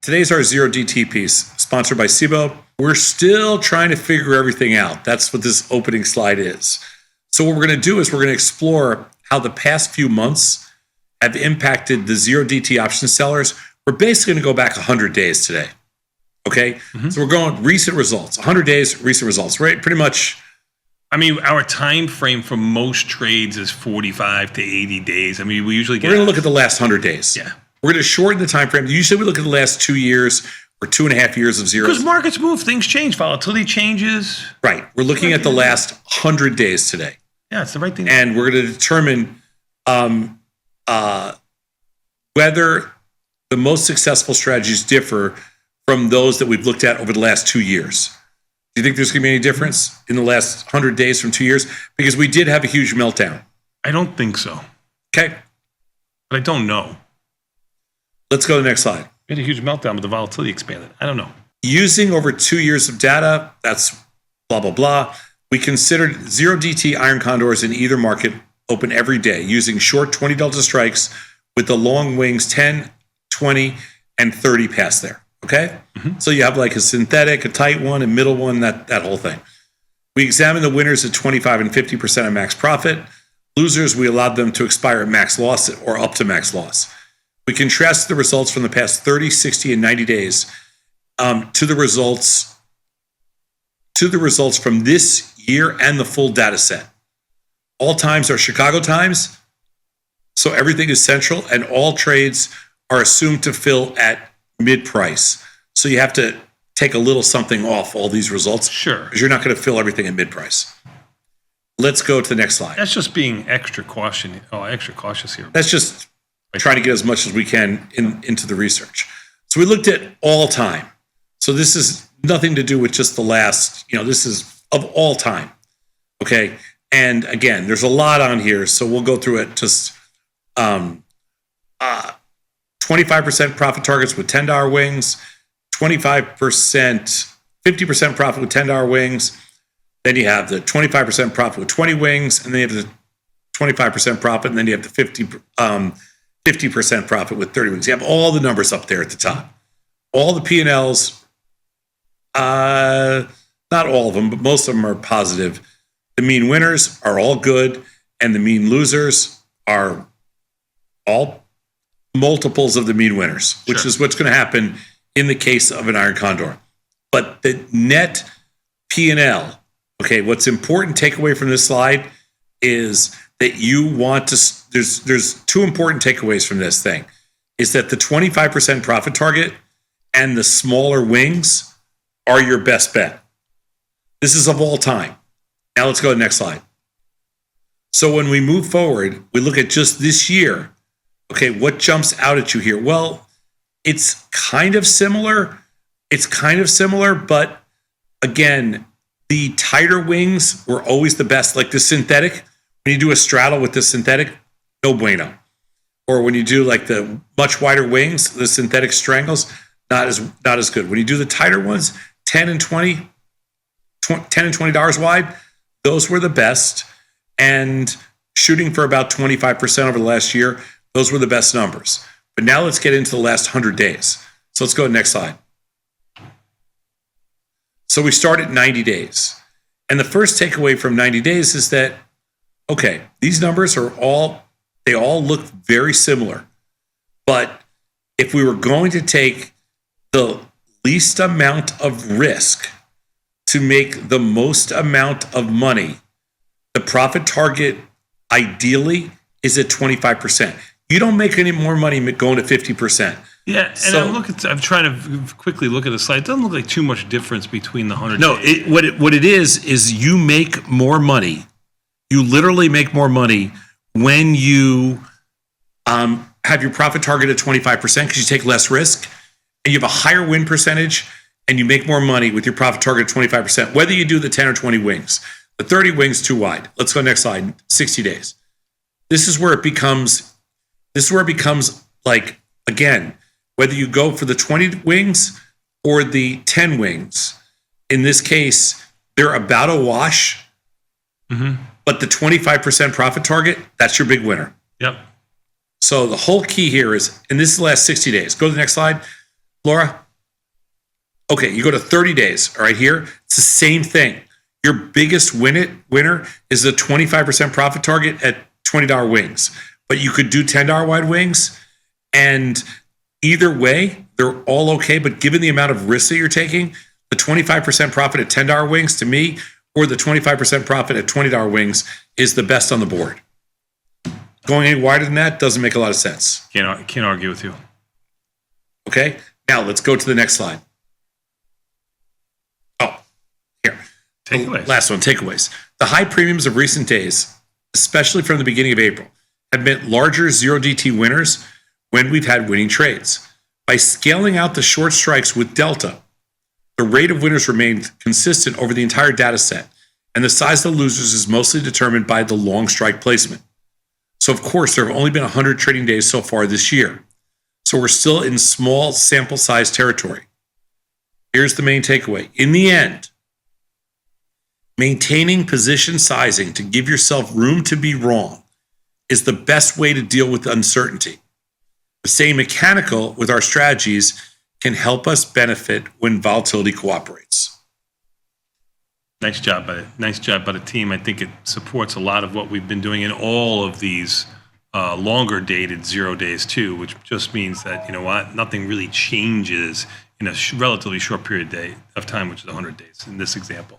today's our zero DTE piece, sponsored by SIBO. We're still trying to figure everything out. That's what this opening slide is. So what we're going to do is we're going to explore how the past few months have impacted the zero DTE option sellers. We're basically going to go back 100 days today. Okay? Mm-hmm. So we're going recent results. 100 days, recent results, right? Pretty much. I mean, our time frame for most trades is 45 to 80 days. I mean, we usually get... We're going to look at the last 100 days. Yeah. We're going to shorten the time frame. Usually we look at the last 2 years or 2.5 years of zeros. Because markets move, things change, volatility changes. Right. We're looking at the last 100 days today. Yeah, it's the right thing. And we're going to determine whether the most successful strategies differ from those that we've looked at over the last 2 years. Do you think there's going to be any difference in the last 100 days from 2 years? Because we did have a huge meltdown. I don't think so. Okay. But I don't know. Let's go to the next slide. We had a huge meltdown, but the volatility expanded. I don't know. Using over 2 years of data, that's blah, blah, blah. We considered zero DTE iron condors in either market open every day using short 20 delta strikes with the long wings 10, 20, and 30 past there. Okay? Mm-hmm. So you have like a synthetic, a tight one, a middle one, that whole thing. We examined the winners at 25 and 50% of max profit. Losers, we allowed them to expire at max loss or up to max loss. We contrast the results from the past 30, 60, and 90 days to the results from this year and the full data set. All times are Chicago times, so everything is central, and all trades are assumed to fill at mid-price. So you have to take a little something off all these results. Sure. Because you're not going to fill everything at mid-price. Let's go to the next slide. That's just being extra cautious here. That's just trying to get as much as we can into the research. So we looked at all time. So this is nothing to do with just the last, this is of all time. Okay. And again, there's a lot on here. So we'll go through it. Just 25% profit targets with $10 wings, 25%, 50% profit with $10 wings. Then you have the 25% profit with 20 wings, and then you have the 25% profit, and then you have the 50% profit with 30 wings. You have all the numbers up there at the top. All the P&Ls, not all of them, but most of them are positive. The mean winners are all good, and the mean losers are all multiples of the mean winners, which is what's going to happen in the case of an iron condor. But the net P&L, okay, what's important takeaway from this slide is that you want to, there's two important takeaways from this thing, is that the 25% profit target and the smaller wings are your best bet. This is of all time. Now let's go to the next slide. So when we move forward, we look at just this year. Okay, what jumps out at you here? Well, it's kind of similar. But again, the tighter wings were always the best. Like the synthetic, when you do a straddle with the synthetic, no bueno. Or when you do like the much wider wings, the synthetic strangles, not as good. When you do the tighter ones, $10 and $20 wide, those were the best. And shooting for about 25% over the last year, those were the best numbers. But now let's get into the last 100 days. So let's go to the next slide. So we start at 90 days. And the first takeaway from 90 days is that, okay, these numbers they all look very similar. But if we were going to take the least amount of risk to make the most amount of money, the profit target ideally is at 25%. You don't make any more money going to 50%. Yeah, and I'm trying to quickly look at the slide. It doesn't look like too much difference between the 100. No, what it is you make more money. You literally make more money when you have your profit target at 25% because you take less risk, and you have a higher win percentage, and you make more money with your profit target at 25%, whether you do the 10 or 20 wings. The 30 wings too wide. Let's go next slide. 60 days. This is where it becomes like, again, whether you go for the 20 wings or the 10 wings, in this case, they're about a wash, but the 25% profit target, that's your big winner. Yep. So the whole key here is, and this is the last 60 days. Go to the next slide. Laura? Okay, you go to 30 days. All right, here, it's the same thing. Your biggest winner is the 25% profit target at $20 wings. But you could do $10 wide wings, and either way, they're all okay. But given the amount of risk that you're taking, the 25% profit at $10 wings to me, or the 25% profit at $20 wings is the best on the board. Going any wider than that doesn't make a lot of sense. Can't argue with you. Okay, now let's go to the next slide. Oh, here. Takeaways. Last one, takeaways. The high premiums of recent days, especially from the beginning of April, have meant larger zero DT winners when we've had winning trades. By scaling out the short strikes with Delta, the rate of winners remained consistent over the entire data set, and the size of the losers is mostly determined by the long strike placement. So, of course, there have only been 100 trading days so far this year. So we're still in small sample size territory. Here's the main takeaway. In the end, maintaining position sizing to give yourself room to be wrong is the best way to deal with uncertainty. Staying mechanical with our strategies can help us benefit when volatility cooperates. Nice job by the team. I think it supports a lot of what we've been doing in all of these longer dated 0 days too, which just means that, you know what, nothing really changes in a relatively short period of time, which is 100 days in this example.